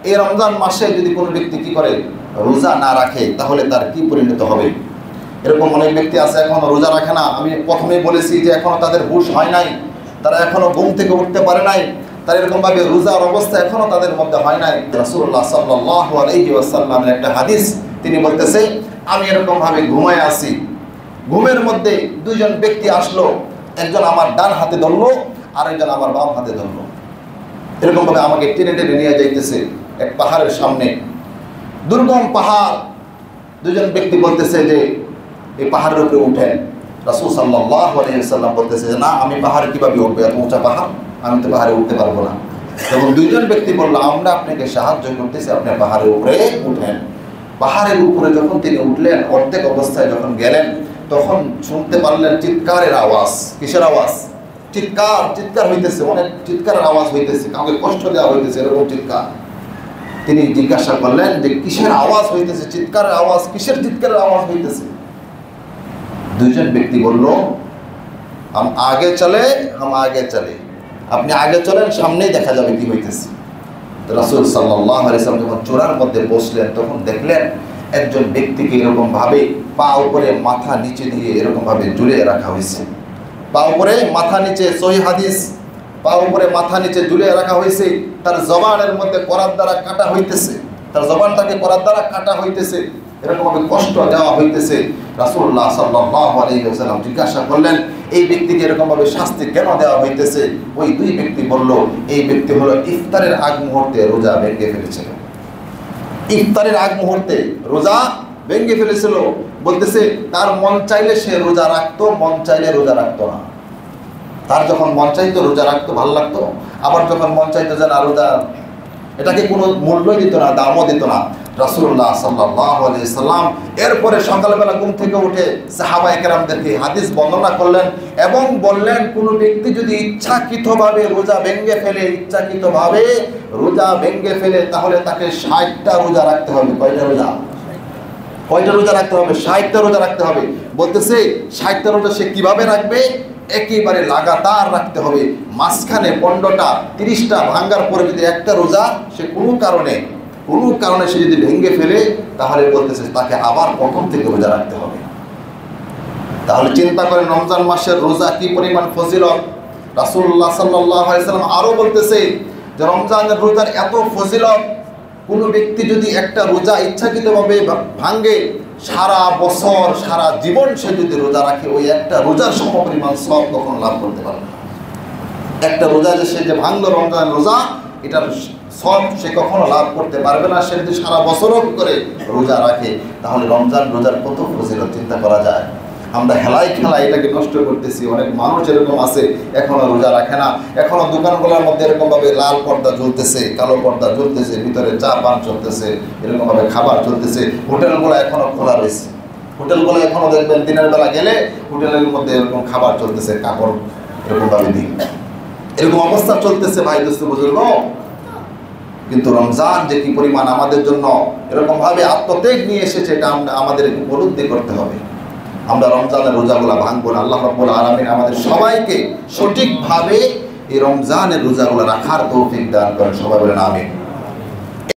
এই রমজান মাসে যদি কোনো ব্যক্তি কি করে রোজা না রাখে তাহলে তার কি পরিণত হবে। এরকম অনেক ব্যক্তি আছে এখনো রোজা রাখে না। আমি প্রথমেই বলেছি যে এখনো তাদের হুঁশ হয় নাই, তারা এখনো ঘুম থেকে উঠতে পারে নাই, তারা এরকমভাবে রোজার অবস্থা এখনো তাদের মধ্যে হয় নাই। রাসূলুল্লাহ সাল্লাল্লাহু আলাইহি ওয়াসাল্লামের একটা হাদিস, তিনি বলতেছে আমি এরকমভাবে ঘুমায় আছি, ঘুমের মধ্যে দুইজন ব্যক্তি আসলো, একজন আমার ডান হাতে ধরলো আর একজন আমার বাম হাতে ধরলো। এরকমভাবে আমাকে টেনে টেনে নিয়ে যাইতেছে এক পাহাড়ের সামনে, দুর্গম পাহাড়। দুজন ব্যক্তি বলতেছে যে এই পাহাড়ের উপরে উঠেন। রাসূল সাল্লাল্লাহু আলাইহি ওয়াসাল্লাম বলতেছে যে না, আমি পাহাড়ে কিভাবে উঠবো, এত উঁচা পাহাড়, আমি তো পাহাড়ে উঠতে পারবো না। এবং দুইজন ব্যক্তি বললো আমরা আপনাকে সাহায্য করতেছি, আপনি পাহাড়ের উপরে উঠেন। পাহাড়ের উপরে যখন তিনি উঠলেন, অর্ধেক অবস্থায় যখন গেলেন, তখন শুনতে পারলেন চিৎকারের আওয়াজ। কিসের আওয়াজ? চিৎকার, চিৎকার হইতেছে, অনেক চিৎকারের আওয়াজ হইতেছে, কাউকে কষ্ট দেওয়া হইতেছে, এরকম চিৎকার। তিনি জিজ্ঞাসা করলেন যে কিসের আওয়াজ হইতেছে, চিৎকারের আওয়াজ, কিসের চিৎকারের আওয়াজ হইতেছে? দুইজন ব্যক্তি বলল হাম আগে চলে, হাম আগে চলে, আপনি আগে চলেন, সামনেই দেখা যাবে কি হইতেছে। রাসূল সাল্লাল্লাহু আলাইহি ওয়াসাল্লাম যখন চূড়ার মধ্যে বসলেন, তখন দেখলেন একজন ব্যক্তিকে এরকম ভাবে পা উপরে মাথা নিচে দিয়ে এরকম ভাবে ঝুলিয়ে রাখা হয়েছে। পা উপরে মাথা নিচে, সহিহ হাদিস, পা উপরে মাথা নিচে ঝুলিয়ে রাখা হয়েছে। তার জবানের মধ্যে করাত দ্বারা কাটা হইতেছে, তার জবানটাকে করাত দ্বারা কাটা হইতেছে, এরকমভাবে কষ্ট দেওয়া হইতেছে। রাসূলুল্লাহ সাল্লাল্লাহু আলাইহি ওয়াসাল্লাম জিজ্ঞাসা করলেন এই ব্যক্তিকে এরকমভাবে শাস্তি কেন দেওয়া হইতেছে? ওই দুই ব্যক্তি বলল এই ব্যক্তি হলো ইফতারের আগ মুহূর্তে রোজা ভেঙে ফেলেছিল। ইফতারের আগ মুহূর্তে রোজা ভেঙে ফেলেছিল। বলতেছে তার মন চাইলে সে রোজা রাখতো, মন চাইলে রোজা রাখতো না। তার যখন মন চাইতো রোজা রাখতো, ভালো লাগতো, আবার যখন মন চাইতো যে না রোজা, এটাকে কোনো মূল্যই দিত না, দামও দিত না। রাসূলুল্লাহ সাল্লাল্লাহু আলাইহি ওয়াসাল্লাম এরপরে সকালবেলা ঘুম থেকে উঠে সাহাবায়ে কেরামদেরকে হাদিস বর্ণনা করলেন এবং বললেন কোনো ব্যক্তি যদি ইচ্ছাকৃতভাবে রোজা ভেঙে ফেলে, ইচ্ছাকৃতভাবে রোজা ভেঙে ফেলে, তাহলে তাকে 60টা রোজা রাখতে হবে। কয়টা রোজা? কয়টা রোজা রাখতে হবে? 60টা রোজা রাখতে হবে। বলতেছে 60টা রোজা সে কিভাবে রাখবে? একেবারে লাগাতার রাখতে হবে। মাঝখানে 15টা 30টা ভাঙ্গার পরে যদি একটা রোজা সে কোনো কারণে সে যদি ভেঙে ফেলে, তাহলে বলতেছে তাকে আবার প্রথম থেকে রোজা রাখতে হবে। তাহলে চিন্তা করেন রমজান মাসের রোজা কি পরিমাণ ফজিলত। রাসূলুল্লাহ সাল্লাল্লাহু আলাইহি ওয়াসাল্লাম আরও বলতেছে যে রমজানের রোজার এত ফজিলত, কোনো ব্যক্তি যদি একটা রোজা ইচ্ছাকৃতভাবে ভাঙে, সারা বছর সারা জীবন সে যদি রোজা রাখে, ওই একটা রোজার সমপরিমাণ সওয়াব কখনো লাভ করতে পারবে না। একটা রোজা যে সে যে ভাঙলো, রমজানের রোজা, এটার সওয়াব সে কখনো লাভ করতে পারবে না। সে যদি সারা বছরও করে রোজা রাখে, তাহলে রমজান রোজার কত ফজিলত চিন্তা করা যায়। আমরা হেলায় খেলায় এটাকে নষ্ট করতেছি। অনেক মানুষ এরকম আছে এখনো রোজা রাখে না। এখনো দোকানগুলোর মধ্যে এরকমভাবে লাল পর্দা ঝুলতেছে, কালো পর্দা ঝুলতেছে, ভিতরে চা পান চলতেছে, এরকমভাবে খাবার চলতেছে। হোটেলগুলো এখনো খোলা রয়েছে, হোটেলগুলো এখনো দেখবেন দিনের বেলা গেলে হোটেলের মধ্যে এরকম খাবার চলতেছে, কাপড় এরকমভাবে দিন, এরকম অবস্থা চলতেছে। ভাই দোস্ত বুজুর্গ, কিন্তু রমজান যে কি পরিমাণ আমাদের জন্য এরকমভাবে আত্মত্যাগ নিয়ে এসেছে, এটা আমাদের উপলব্ধি করতে হবে। আমরা রমজানের রোজাগুলো ভাঙবো না। আল্লাহ রাব্বুল আলামিন আমাদের সবাইকে সঠিকভাবে এই রমজানের রোজাগুলো রাখার তৌফিক দান করেন। সবাই বলেন আমিন।